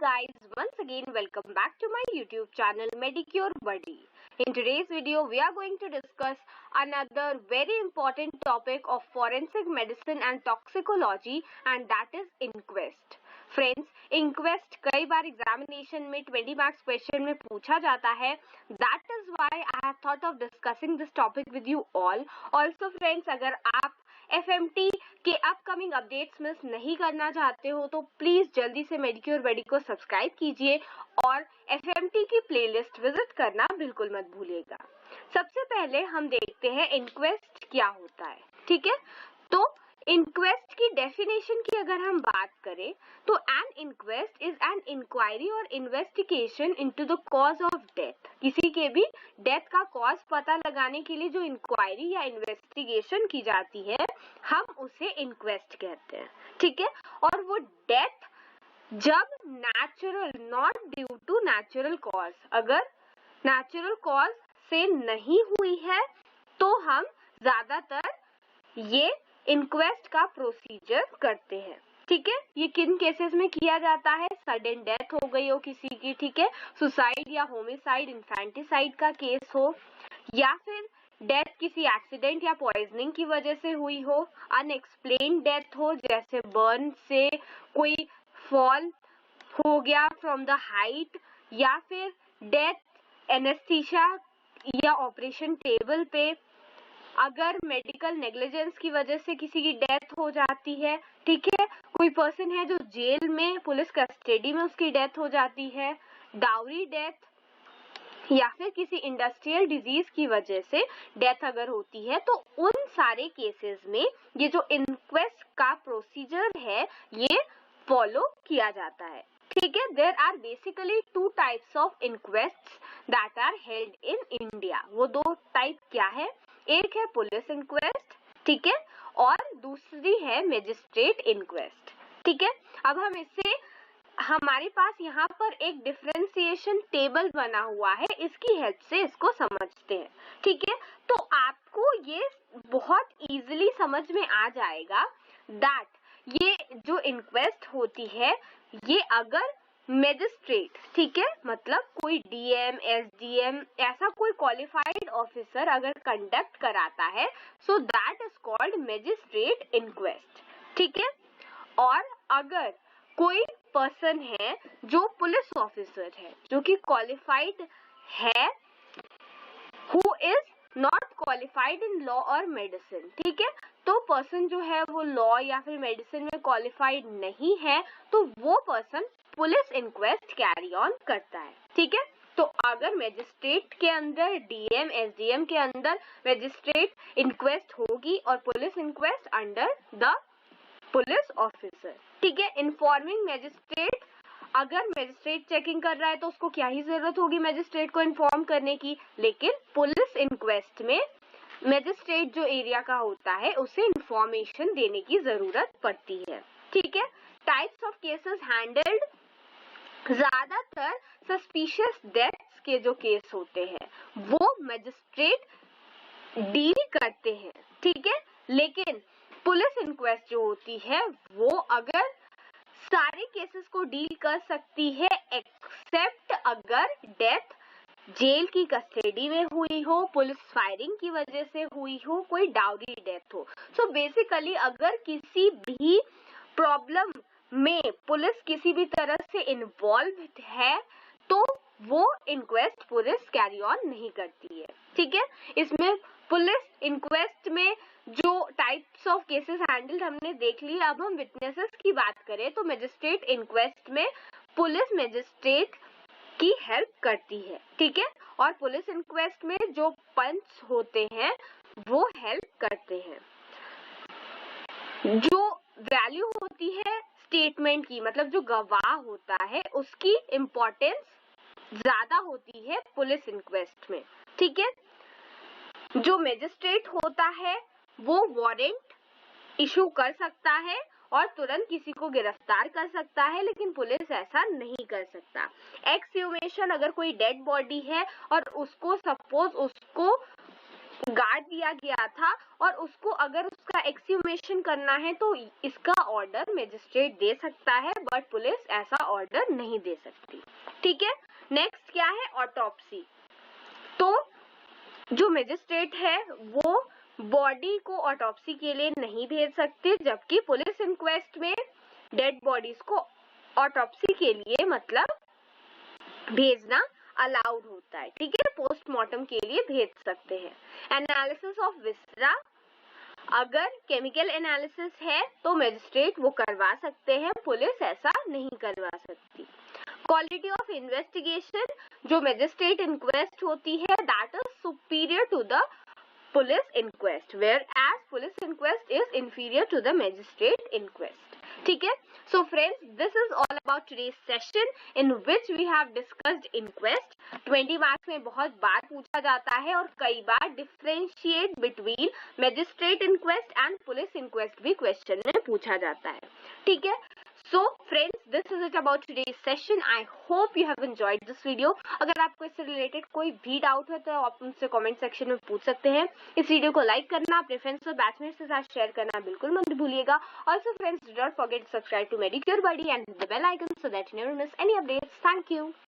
guys, once again welcome back to my YouTube channel Medicure Buddy. In today's video we are going to discuss another very important topic of forensic medicine and toxicology, and that is inquest. Friends, inquest कई बार examination में 20 marks question में पूछा जाता है. That is why I have thought of discussing this topic with you all. Also friends, अगर आप FMT के upcoming updates miss नहीं करना चाहते हो तो प्लीज जल्दी से मेडिक्योर बडी को सब्सक्राइब कीजिए और FMT की प्लेलिस्ट विजिट करना बिल्कुल मत भूलिएगा. सबसे पहले हम देखते हैं इनक्वेस्ट क्या होता है. ठीक है, तो इंक्वेस्ट की डेफिनेशन की अगर हम बात करें तो an inquest is an inquiry और investigation into the cause of death. किसी के भी डेथ का कॉज पता लगाने के लिए जो इंक्वायरी या इन्वेस्टिगेशन की जाती है हम उसे इंक्वेस्ट कहते हैं. ठीक है, और वो डेथ जब natural, not due to natural cause, अगर नेचुरल कॉज से नहीं हुई है तो हम ज्यादातर ये इंक्वेस्ट का प्रोसीजर करते हैं. ठीक है, ये किन केसेस में किया जाता है? सडन डेथ हो गई हो किसी की, ठीक है, सुसाइड या होमिसाइड, इन्फेंटिसाइड का केस हो, या फिर डेथ किसी एक्सीडेंट या पॉइजनिंग की वजह से हुई हो, अनएक्सप्लेन्ड डेथ हो जैसे बर्न से कोई फॉल हो गया फ्रॉम द हाइट, या फिर डेथ एनेस्थीसिया या ऑपरेशन टेबल पे, अगर मेडिकल नेग्लिजेंस की वजह से किसी की डेथ हो जाती है. ठीक है, कोई पर्सन है जो जेल में पुलिस कस्टडी में उसकी डेथ हो जाती है, डाउरी डेथ, या फिर किसी इंडस्ट्रियल डिजीज की वजह से डेथ अगर होती है, तो उन सारे केसेस में ये जो इंक्वेस्ट का प्रोसीजर है ये फॉलो किया जाता है. ठीक है, there are basically two types of inquest that are held in India. वो दो टाइप क्या है? एक है पुलिस इंक्वेस्ट, ठीक है, और दूसरी है मजिस्ट्रेट इंक्वेस्ट. ठीक है, अब हम इससे, हमारे पास यहाँ पर एक डिफरेंशिएशन टेबल बना हुआ है, इसकी हेल्प से इसको समझते हैं. ठीक है, तो आपको ये बहुत इजीली समझ में आ जाएगा दैट ये जो इंक्वेस्ट होती है ये अगर मैजिस्ट्रेट, ठीक है, मतलब कोई DM, SDM ऐसा कोई क्वालिफाइड ऑफिसर अगर कंडक्ट कराता है so that is called magistrate inquest. ठीक है, और अगर कोई पर्सन है जो पुलिस ऑफिसर है जो कि क्वालिफाइड है, who is not qualified in law और मेडिसिन, ठीक है, तो पर्सन जो है वो लॉ या फिर मेडिसिन में क्वालिफाइड नहीं है तो वो person police inquest carry on करता है. ठीक है, तो अगर मैजिस्ट्रेट के अंदर, DM, SDM के अंदर मैजिस्ट्रेट इंक्वेस्ट होगी और police inquest under the police officer. ठीक है, इन्फॉर्मिंग मैजिस्ट्रेट, अगर मैजिस्ट्रेट चेकिंग कर रहा है तो उसको क्या ही जरूरत होगी मैजिस्ट्रेट को इन्फॉर्म करने की, लेकिन पुलिस इंक्वेस्ट में मैजिस्ट्रेट जो एरिया का होता है उसे इंफॉर्मेशन देने की जरूरत पड़ती है. ठीक है, टाइप्स ऑफ केसेस हैंडल्ड, ज्यादातर सस्पिशियस डेथ्स के जो केस होते हैं वो मैजिस्ट्रेट डील करते हैं. ठीक है, लेकिन पुलिस इंक्वेस्ट जो होती है वो अगर सारे केसेस को डील कर सकती है एक्सेप्ट अगर डेथ जेल की कस्टडी में हुई हो, पुलिस फायरिंग की वजह से हुई हो, कोई डाउरी डेथ हो. सो बेसिकली अगर किसी भी प्रॉब्लम में पुलिस किसी भी तरह से इन्वॉल्व है तो वो इंक्वेस्ट पुलिस कैरी ऑन नहीं करती है. ठीक है, इसमें पुलिस इंक्वेस्ट में जो टाइप्स ऑफ केसेस हैंडल्ड हमने देख लिए. अब हम विटनेसेस की बात करें तो मैजिस्ट्रेट इंक्वेस्ट में पुलिस मैजिस्ट्रेट की हेल्प करती है. ठीक है, और पुलिस इंक्वेस्ट में जो पंच होते हैं वो हेल्प करते हैं. जो वैल्यू होती है स्टेटमेंट की, मतलब जो गवाह होता है उसकी इम्पोर्टेंस ज्यादा होती है पुलिस इंक्वेस्ट में. ठीक है, जो मैजिस्ट्रेट होता है वो वारंट इशू कर सकता है और तुरंत किसी को गिरफ्तार कर सकता है, लेकिन पुलिस ऐसा नहीं कर सकता. एक्सह्यूमेशन, अगर कोई डेड बॉडी है और उसको सपोज उसको गाड़ दिया गया था और उसको अगर उसका एक्सह्यूमेशन करना है तो इसका ऑर्डर मजिस्ट्रेट दे सकता है, बट पुलिस ऐसा ऑर्डर नहीं दे सकती। ठीक है, नेक्स्ट क्या है, ऑटोप्सी। तो जो मजिस्ट्रेट है वो बॉडी को ऑटोप्सी के लिए नहीं भेज सकते, जबकि पुलिस इंक्वेस्ट में डेड बॉडीज को ऑटोप्सी के लिए मतलब भेजना अलाउड होता है। ठीक है, पोस्टमार्टम के लिए भेज सकते हैं। एनालिसिस ऑफ विसरा, अगर केमिकल एनालिसिस है तो मजिस्ट्रेट वो करवा सकते हैं, पुलिस ऐसा नहीं करवा सकती। क्वालिटी ऑफ इन्वेस्टिगेशन, जो मजिस्ट्रेट इंक्वेस्ट होती है that is superior to the police inquest, whereas police inquest is inferior to the magistrate inquest. ठीक है, so friends, this is all about today's session in which we have discussed inquest. 20 marks में बहुत बार पूछा जाता है और कई बार differentiate between magistrate inquest and police inquest भी क्वेश्चन में पूछा जाता है। ठीक है, so friends, this is it about today's session. I hope you have enjoyed this video. अगर आपको इससे रिलेटेड कोई भी डाउट है तो आप मुझसे कमेंट सेक्शन में पूछ सकते हैं। इस वीडियो को लाइक करना, अपने फ्रेंड्स और बैचमेट्स के साथ शेयर करना बिल्कुल मत भूलिएगा। Also friends, do not forget to subscribe to Medicure Buddy and hit the bell icon so that you never miss any updates. Thank you.